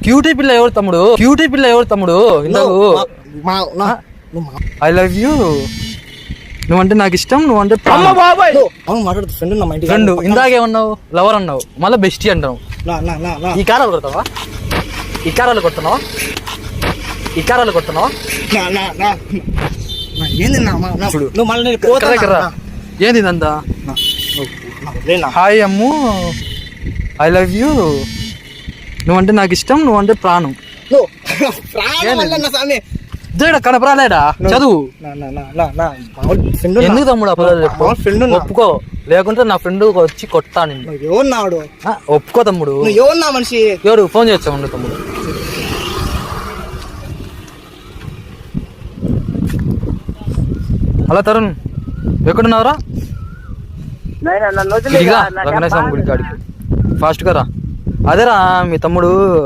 Cutie పిల్ల ఎవరు తమ్ముడు? క్యూటీ పిల్ల ఎవరు తమ్ముడు? ఇందాకు ఐ లవ్ యూ, నువ్వంటే నాకు ఇష్టం, నువ్వంటే ఫ్రెండ్. ఇందాకేమన్నావు? లవర్ అన్నావు, మళ్ళీ బెస్టీ అంటావు. ఈ కారాలు కొడతావా? ఈ కారాలు కొడుతున్నావు? ఈ కారాలు కొడుతున్నావు? ఏంది ఇదంతా? Hi Ammu, I love you, నువ్వంటే నాకు ఇష్టం, నువ్వంటే ప్రాణం. కనపరాలేడా చదువు? ఎందుకు తమ్ముడు ఒప్పుకో, లేకుంటే నా ఫ్రెండ్ వచ్చి కొట్టాను. ఒప్పుకో తమ్ముడు. మనిషి ఎవరు ఫోన్ చేస్తామండి తమ్ముడు? హలో తరుణ్, ఎక్కడున్నావురా? రంగనాథ స్వామి గుడి కాడికి ఫాస్ట్ గా రా. అదేరా మీ తమ్ముడు